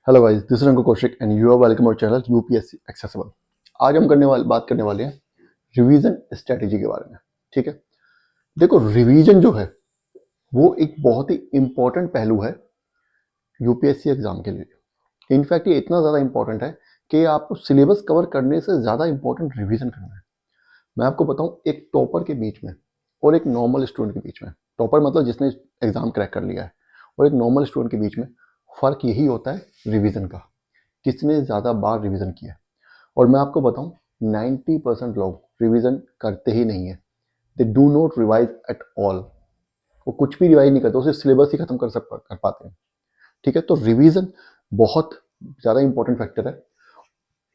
Hello guys, this is Ankur Kaushik and you are welcome our channel UPSC accessible. आज हम बात करने वाले हैं रिवीजन स्ट्रेटेजी के बारे में। ठीक है, देखो रिवीजन जो है वो एक बहुत ही इंपॉर्टेंट पहलू है यूपीएससी एग्जाम के लिए। इनफैक्ट ये इतना ज़्यादा इंपॉर्टेंट है कि आपको सिलेबस कवर करने से ज़्यादा इंपॉर्टेंट रिवीजन करना है। मैं आपको बताऊं, एक टॉपर के बीच में और एक नॉर्मल स्टूडेंट के बीच में, टॉपर मतलब जिसने एग्जाम क्रैक कर लिया है, और एक नॉर्मल स्टूडेंट के बीच में फ़र्क यही होता है रिवीजन का, किसने ज़्यादा बार रिवीजन किया। और मैं आपको बताऊं, 90% लोग रिवीजन करते ही नहीं है। They do not revise at all. वो कुछ भी रिवाइज नहीं करते, उसे सिलेबस ही खत्म कर पाते हैं। ठीक है, तो रिवीजन बहुत ज़्यादा इंपॉर्टेंट फैक्टर है।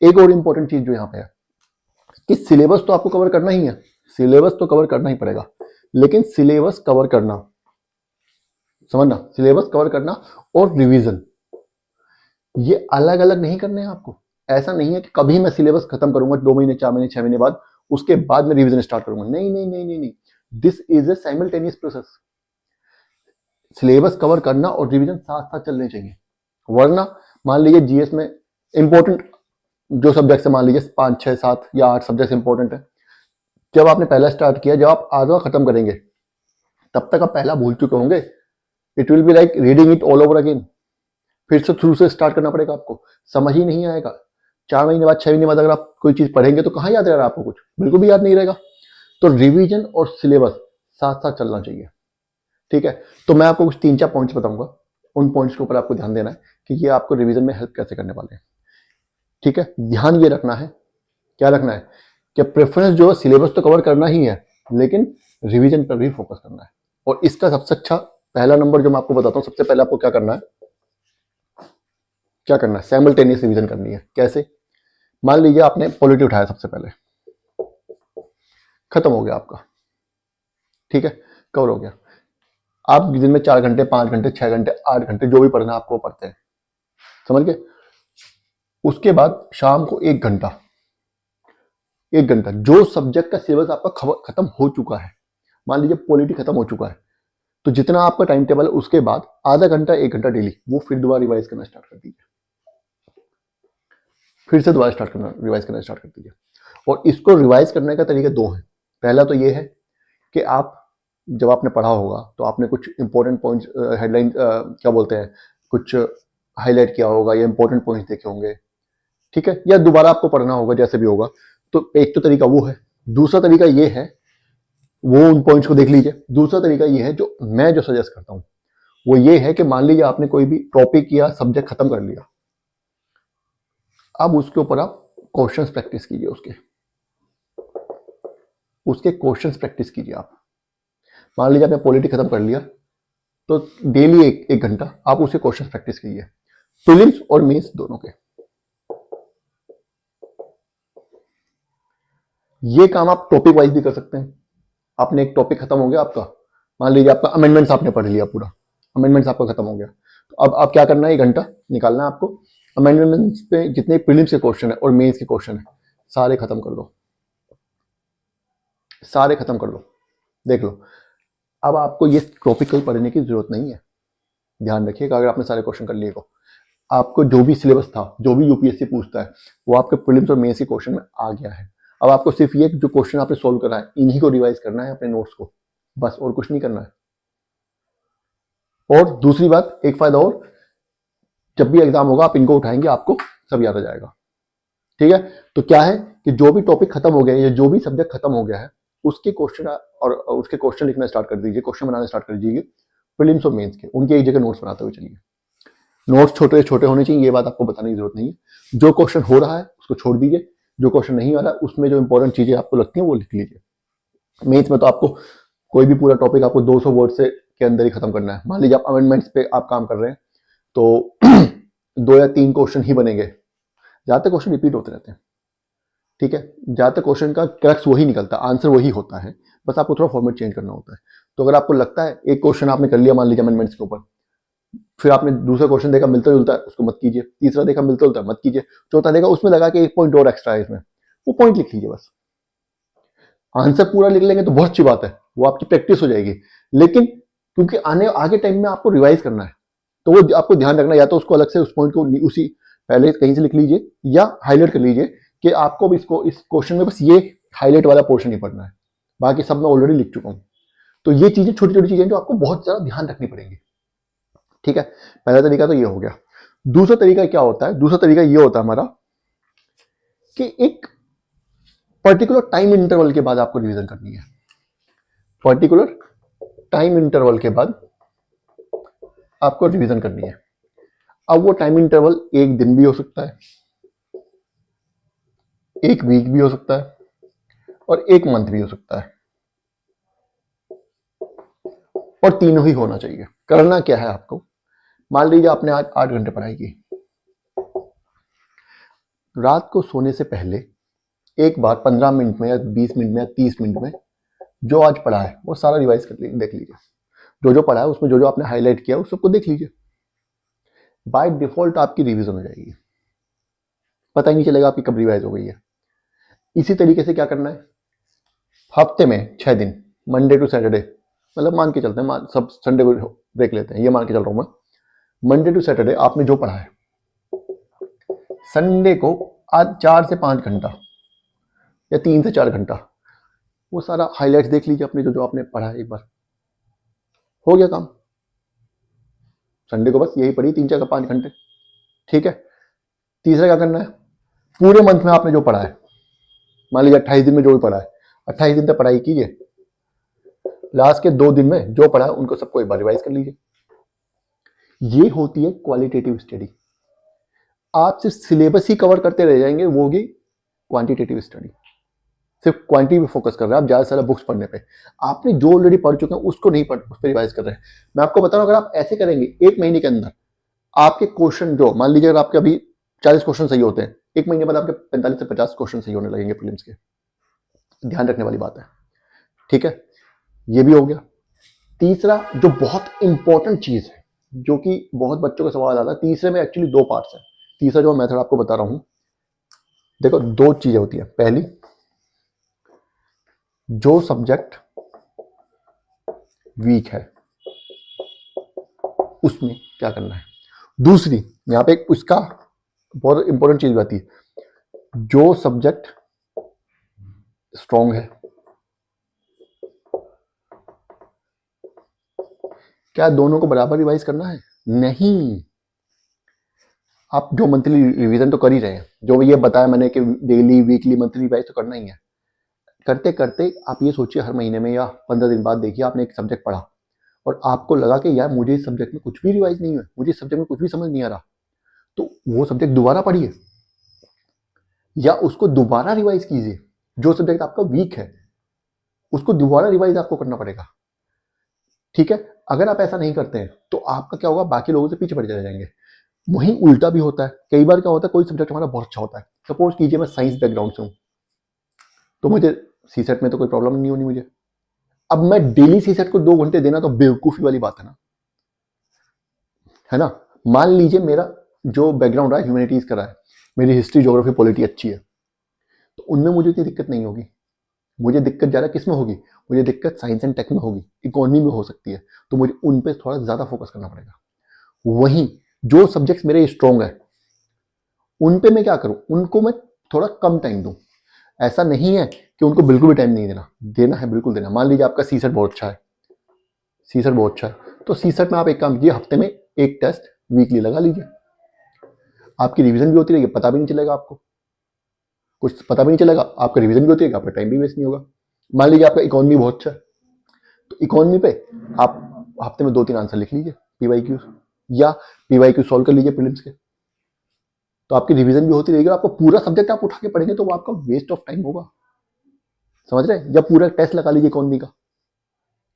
एक और इंपॉर्टेंट चीज़ जो यहाँ पे है कि सिलेबस तो आपको कवर करना ही है, सिलेबस तो कवर करना ही पड़ेगा, लेकिन सिलेबस कवर करना, समझना, सिलेबस कवर करना और रिवीजन ये अलग अलग नहीं करने हैं आपको। ऐसा नहीं है कि कभी मैं सिलेबस खत्म करूंगा 2 महीने 4 महीने 6 महीने बाद, उसके बाद मैं रिवीजन स्टार्ट करूंगा। नहीं नहीं नहीं नहीं नहीं, this is a simultaneous process. Syllabus cover करना और रिवीजन साथ साथ चलने चाहिए, वरना मान लीजिए जीएस में इंपॉर्टेंट जो सब्जेक्ट है, मान लीजिए 5 6 7 या 8 सब्जेक्ट इंपॉर्टेंट है, जब आपने पहला स्टार्ट किया, जब आप आधा खत्म करेंगे तब तक आप पहला भूल चुके होंगे। It will be like reading it all over again. फिर से शुरू से स्टार्ट करना पड़ेगा आपको, समझ ही नहीं आएगा। 4 महीने बाद 6 महीने बाद अगर आप कोई चीज पढ़ेंगे तो कहाँ याद रहेगा आपको, कुछ बिल्कुल भी याद नहीं रहेगा। तो रिवीजन और सिलेबस साथ साथ चलना चाहिए। ठीक है, तो मैं आपको कुछ 3 4 पॉइंट्स बताऊंगा, उन पॉइंट्स के ऊपर आपको ध्यान देना है कि ये आपको रिवीजन में हेल्प कैसे करने वाले हैं। ठीक है, ध्यान ये रखना है, क्या रखना है कि प्रेफरेंस जो है, सिलेबस तो कवर करना ही है, लेकिन रिवीजन पर भी फोकस करना है। और इसका सबसे अच्छा पहला नंबर जो मैं आपको बताता हूँ, सबसे पहले आपको क्या करना है, साइमल्टेनियस रिवीजन करनी है। कैसे? मान लीजिए आपने पॉलिटी उठाया, सबसे पहले खत्म हो गया आपका। ठीक है, कवर हो गया। आप दिन में 4 घंटे 5 घंटे 6 घंटे 8 घंटे जो भी पढ़ना है आपको पढ़ते हैं, समझ गए। उसके बाद शाम को 1 घंटा, 1 घंटा जो सब्जेक्ट का सिलेबस आपका खत्म हो चुका है, मान लीजिए पॉलिटी खत्म हो चुका है, तो जितना आपका टाइम टेबल है उसके बाद आधा घंटा 1 घंटा डेली वो फिर दोबारा रिवाइज करना स्टार्ट कर दीजिए। फिर से दोबारा रिवाइज करना स्टार्ट कर दीजिए। और इसको रिवाइज करने का तरीका 2 है। पहला तो ये है कि आप जब आपने पढ़ा होगा तो आपने कुछ इंपॉर्टेंट पॉइंट्स, हेडलाइन क्या बोलते हैं, कुछ हाईलाइट किया होगा या इंपॉर्टेंट पॉइंट्स देखे होंगे। ठीक है, या दोबारा आपको पढ़ना होगा, जैसे भी होगा। तो एक तो तरीका वो है। दूसरा तरीका ये है, वो उन पॉइंट्स को देख लीजिए। दूसरा तरीका ये है जो मैं जो सजेस्ट करता हूँ, वो ये है कि मान लीजिए आपने कोई भी टॉपिक या सब्जेक्ट खत्म कर लिया, अब उसके ऊपर आप क्वेश्चंस प्रैक्टिस कीजिए, उसके क्वेश्चंस प्रैक्टिस कीजिए आप। मान लीजिए आपने पॉलिटी खत्म कर लिया, तो डेली 1 घंटा आप उसके क्वेश्चंस प्रैक्टिस कीजिए, प्रीलिम्स और मेंस दोनों के। ये काम आप टॉपिक वाइज भी कर सकते हैं। आपने एक टॉपिक खत्म हो गया आपका, मान लीजिए आपका अमेंडमेंट्स आपने पढ़ लिया पूरा, अमेंडमेंट्स आपका खत्म हो गया, तो अब आप क्या करना है, 1 घंटा निकालना है आपको, अमेंडमेंट्स पे जितने प्रीलिम्स के क्वेश्चन है और मेंस के क्वेश्चन है सारे खत्म कर दो, सारे खत्म कर लो, देख लो। अब आपको ये टॉपिक कोई पढ़ने की जरूरत नहीं है। ध्यान रखिएगा, अगर आपने सारे क्वेश्चन कर लिए तो आपको जो भी सिलेबस था, जो भी यूपीएससी पूछता है, वो आपके प्रीलिम्स और मेंस के क्वेश्चन में आ गया है। अब आपको सिर्फ ये जो क्वेश्चन आपने सोल्व करा है, इन्हीं को रिवाइज करना है अपने नोट्स को, बस, और कुछ नहीं करना है। और दूसरी बात, एक फायदा और, जब भी एग्जाम होगा आप इनको उठाएंगे, आपको सब याद आ जाएगा। ठीक है, तो क्या है कि जो भी टॉपिक खत्म हो गया या जो भी सब्जेक्ट खत्म हो गया है, उसके क्वेश्चन और उसके क्वेश्चन लिखना स्टार्ट कर दीजिए, क्वेश्चन बनाना स्टार्ट कर दीजिए, प्रीलिम्स और मेंस के, उनके एक जगह नोट्स बनाते हुए चलिए। नोट्स छोटे छोटे होने चाहिए, ये बात आपको बताने की जरूरत नहीं है। जो क्वेश्चन हो रहा है उसको छोड़ दीजिए, जो क्वेश्चन नहीं आ रहा है उसमें जो इंपॉर्टेंट चीजें आपको लगती हैं वो लिख लीजिए। मेंस में तो आपको कोई भी पूरा टॉपिक आपको 200 वर्ड से के अंदर ही खत्म करना है। मान लीजिए आप अमेंडमेंट्स पे आप काम कर रहे हैं, तो 2 या 3 क्वेश्चन ही बनेंगे, ज्यादातर क्वेश्चन रिपीट होते रहते हैं। ठीक है, ज्यादातर क्वेश्चन का क्रक्स वही निकलता है, आंसर वही होता है, बस आपको थोड़ा फॉर्मेट चेंज करना होता है। तो अगर आपको लगता है एक क्वेश्चन आपने कर लिया, मान लीजिए अमेंडमेंट्स के ऊपर, फिर आपने दूसरा क्वेश्चन देखा मिलता जुलता है, उसको मत कीजिए। तीसरा देखा मिलता जुलता है, मत कीजिए। चौथा देखा उसमें लगा कि 1 पॉइंट और एक्स्ट्रा है इसमें, वो पॉइंट लिख लीजिए बस। आंसर पूरा लिख लेंगे तो बहुत अच्छी बात है, वो आपकी प्रैक्टिस हो जाएगी। लेकिन क्योंकि आगे टाइम में आपको रिवाइज करना है, तो वो आपको ध्यान रखना, या तो उसको अलग से उस पॉइंट को उसी पहले कहीं से लिख लीजिए या हाईलाइट कर लीजिए कि आपको भी इसको इस क्वेश्चन में बस ये हाईलाइट वाला पोर्शन ही पढ़ना है, बाकी सब मैं ऑलरेडी लिख चुका हूँ। तो ये चीजें छोटी छोटी चीजें जो आपको बहुत ज्यादा ध्यान रखनी पड़ेंगी, ठीक है। पहला तरीका तो ये हो गया। दूसरा तरीका क्या होता है? दूसरा तरीका ये होता है हमारा कि एक पर्टिकुलर टाइम इंटरवल के बाद आपको रिवीजन करनी है। पर्टिकुलर टाइम इंटरवल के बाद आपको रिवीजन करनी है। अब वो टाइम इंटरवल एक दिन भी हो सकता है, एक वीक भी हो सकता है और एक मंथ भी हो सकता है, और तीनों ही होना चाहिए। करना क्या है आपको? मान लीजिए आपने आज 8 घंटे पढ़ाई की, रात को सोने से पहले एक बार 15 मिनट में या 20 मिनट में या 30 मिनट में जो आज पढ़ा है वो सारा रिवाइज कर देख लीजिए। जो जो पढ़ा है उसमें जो जो आपने हाईलाइट किया उस सबको देख लीजिए। बाय डिफॉल्ट आपकी रिवीजन हो जाएगी, पता ही नहीं चलेगा आपकी कब रिवाइज हो गई है। इसी तरीके से क्या करना है, हफ्ते में 6 दिन, मंडे टू सैटरडे, मतलब मान के चलते हैं, सब संडे को ब्रेक लेते हैं, ये मान के चल रहा हूं मैं। मंडे टू सैटरडे आपने जो पढ़ा है, संडे को आज 4 से 5 घंटा या 3 से 4 घंटा वो सारा हाईलाइट्स देख लीजिए अपने, जो जो आपने पढ़ा है, एक बार हो गया काम। संडे को बस यही पढ़ी 3 4 5 घंटे, ठीक है। तीसरा क्या करना है, पूरे मंथ में आपने जो पढ़ा है, मान लीजिए 28 दिन में जो भी पढ़ा है, 28 दिन तक पढ़ाई कीजिए। लास्ट के 2 दिन में जो पढ़ा है उनको सबको एक बार रिवाइज कर लीजिए। ये होती है क्वालिटेटिव स्टडी। आप सिर्फ सिलेबस ही कवर करते रह जाएंगे, वो होगी क्वांटिटेटिव स्टडी। सिर्फ क्वांटिटी पे फोकस कर रहे हैं आप, ज्यादा से ज्यादा बुक्स पढ़ने पे। आपने जो ऑलरेडी पढ़ चुके हैं उसको नहीं पढ़, उस पर रिवाइज कर रहे हैं। मैं आपको बता रहा हूं, अगर आप ऐसे करेंगे 1 महीने के अंदर आपके क्वेश्चन, जो मान लीजिए अगर आपके अभी 40 क्वेश्चन सही होते हैं, 1 महीने बाद आपके 45 से 50 क्वेश्चन सही होने लगेंगे प्रीलिम्स के। ध्यान रखने वाली बात है, ठीक है। ये भी हो गया। तीसरा जो बहुत इंपॉर्टेंट चीज है, जो कि बहुत बच्चों का सवाल आता है, तीसरे में एक्चुअली 2 पार्ट्स है। तीसरा जो मेथड आपको बता रहा हूं, देखो 2 चीजें होती है। पहली, जो सब्जेक्ट वीक है उसमें क्या करना है। दूसरी, यहां पे उसका बहुत इंपॉर्टेंट चीज आती है, जो सब्जेक्ट स्ट्रॉन्ग है, क्या दोनों को बराबर रिवाइज करना है? नहीं। आप जो मंथली रिवीजन तो कर ही रहे हैं, जो ये बताया मैंने कि डेली वीकली मंथली रिवाइज तो करना ही है। करते करते आप ये सोचिए, हर महीने में या 15 दिन बाद देखिए आपने एक सब्जेक्ट पढ़ा और आपको लगा कि यार मुझे इस सब्जेक्ट में कुछ भी रिवाइज नहीं हुआ, मुझे इस सब्जेक्ट में कुछ भी समझ नहीं आ रहा, तो वो सब्जेक्ट दोबारा पढ़िए या उसको दोबारा रिवाइज कीजिए। जो सब्जेक्ट आपका वीक है उसको दोबारा रिवाइज आपको करना पड़ेगा, ठीक है। अगर आप ऐसा नहीं करते हैं तो आपका क्या होगा, बाकी लोगों से पीछे पड़ चले जाएंगे। वहीं उल्टा भी होता है, कई बार क्या होता है, कोई सब्जेक्ट हमारा बहुत अच्छा होता है, सपोज कीजिए मैं साइंस बैकग्राउंड से हूं, तो मुझे सीसेट में तो कोई प्रॉब्लम नहीं होनी मुझे। अब मैं डेली सीसेट को 2 घंटे देना तो बेवकूफी वाली बात है ना। मान लीजिए मेरा जो बैकग्राउंड रहा है ह्यूमैनिटीज का रहा है, मेरी हिस्ट्री ज्योग्राफी पॉलिटी अच्छी है, तो उनमें मुझे इतनी दिक्कत नहीं होगी। मुझे दिक्कत ज़्यादा किस में होगी, मुझे दिक्कत साइंस एंड टेक में होगी, इकोनॉमी में हो सकती है, तो मुझे उन पे थोड़ा ज़्यादा फोकस करना पड़ेगा। वहीं जो सब्जेक्ट्स मेरे स्ट्रॉन्ग है उन पे मैं क्या करूं, उनको मैं थोड़ा कम टाइम दूं। ऐसा नहीं है कि उनको बिल्कुल भी टाइम नहीं देना, देना है बिल्कुल देना। मान लीजिए आपका सीसेट बहुत अच्छा है, सीसेट बहुत अच्छा है, तो सीसेट में आप एक काम कीजिए, हफ्ते में एक टेस्ट वीकली लगा लीजिए। आपकी रिवीजन भी होती रहेगी, पता भी नहीं चलेगा आपको, कुछ पता भी नहीं चलेगा, आपका रिवीजन भी होती रहेगी, आपका टाइम भी वेस्ट नहीं होगा। मान लीजिए आपका इकोनॉमी बहुत अच्छा है, तो इकोनॉमी पे आप हफ्ते में 2-3 आंसर लिख लीजिए पीवाईक्यू, या पीवाईक्यू सॉल्व कर लीजिए प्रीलिम्स के, तो आपकी रिवीजन भी होती रहेगी। आपको पूरा सब्जेक्ट आप उठा के पढ़ेंगे तो वो आपका वेस्ट ऑफ टाइम होगा, समझ रहे हैं। या पूरा टेस्ट लगा लीजिए इकोनॉमी का,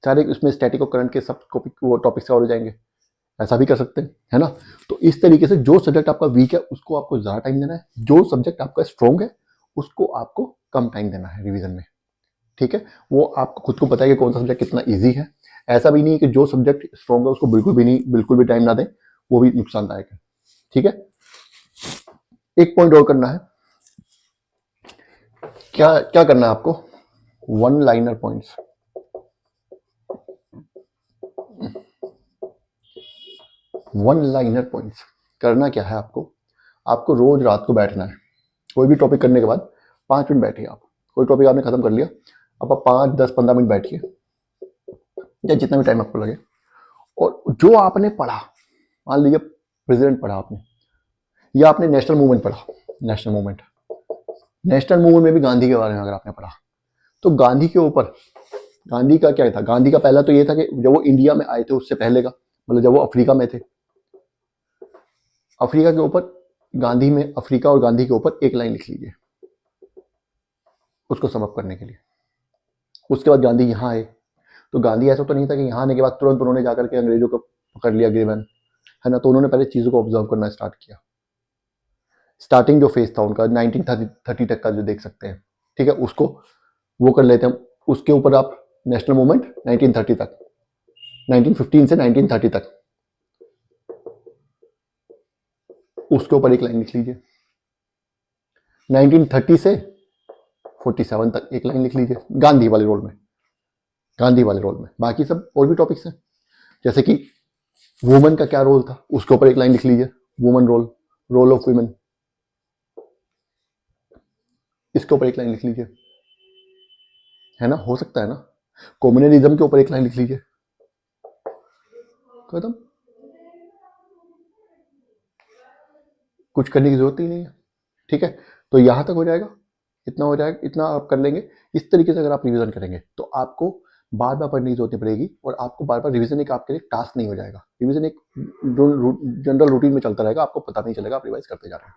सारे उसमें स्टैटिक और करंट के सब टॉपिक्स कवर हो जाएंगे, ऐसा भी कर सकते हैं, है ना। तो इस तरीके से जो सब्जेक्ट आपका वीक है उसको आपको ज़्यादा टाइम देना है, जो सब्जेक्ट आपका स्ट्रॉन्ग है उसको आपको कम टाइम देना है रिवीजन में, ठीक है। वो आपको खुद को पता है कि कौन सा सब्जेक्ट कितना ईजी है। ऐसा भी नहीं है कि जो सब्जेक्ट स्ट्रॉन्ग है उसको बिल्कुल भी टाइम ना दें, वो भी नुकसानदायक है, ठीक है। एक पॉइंट और करना है, क्या क्या करना है आपको, 1 liner points. One liner points. करना क्या है आपको, आपको रोज रात को बैठना है, कोई भी टॉपिक करने के बाद 5 मिनट बैठिए। आप कोई टॉपिक आपने खत्म कर लिया, अब आप 5, 10, 15 मिनट बैठिए या जितना भी टाइम आपको लगे, और जो आपने पढ़ा, मान लीजिए प्रेसिडेंट पढ़ा आपने, या आपने नेशनल मूवमेंट पढ़ा, नेशनल मूवमेंट में भी गांधी के बारे में अगर आपने पढ़ा, तो गांधी के ऊपर, गांधी का क्या था, गांधी का पहला तो ये था कि जब वो इंडिया में आए थे उससे पहले का, मतलब जब वो अफ्रीका में थे, अफ्रीका के ऊपर गांधी में, अफ्रीका और गांधी के ऊपर एक लाइन लिख लीजिए उसको समअप करने के लिए। उसके बाद गांधी यहाँ आए, तो गांधी ऐसा तो नहीं था कि यहाँ आने के बाद तुरंत उन्होंने जाकर के अंग्रेजों को पकड़ लिया गिरवन, है ना, तो उन्होंने पहले चीज़ों को ऑब्जर्व करना स्टार्ट किया। स्टार्टिंग जो फेज था उनका 1930 तक का जो देख सकते हैं, ठीक है, उसको वो कर लेते हैं। उसके ऊपर आप नेशनल मूवमेंट 1930 तक, 1915 से 1930 तक, उसके ऊपर एक लाइन लिख लीजिए। 1930 से 47 तक एक लाइन लिख लीजिए गांधी वाले रोल में, गांधी वाले रोल में। बाकी सब और भी टॉपिक्स हैं, जैसे कि वुमेन का क्या रोल था, उसके ऊपर एक लाइन लिख लीजिए, women role, role of women, इसके ऊपर एक लाइन लिख लीजिए, है ना, हो सकता है ना। कम्युनलिज्म के ऊपर एक लाइन लिख लीजिए, खत्म, कुछ करने की जरूरत ही नहीं है, ठीक है। तो यहां तक हो जाएगा, इतना हो जाएगा, इतना आप कर लेंगे। इस तरीके से अगर आप रिवीजन करेंगे तो आपको बार बार पढ़ने की जरूरत नहीं पड़ेगी, और आपको बार बार रिवीजन एक आपके लिए टास्क नहीं हो जाएगा। रिवीजन एक जनरल रूटीन में चलता रहेगा, आपको पता नहीं चलेगा, आप रिवाइज करते जा रहे हैं।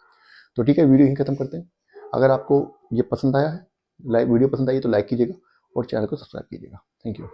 तो ठीक है, वीडियो यहीं खत्म करते हैं। अगर आपको ये पसंद आया है, वीडियो पसंद आई है तो लाइक कीजिएगा और चैनल को सब्सक्राइब कीजिएगा। Thank you.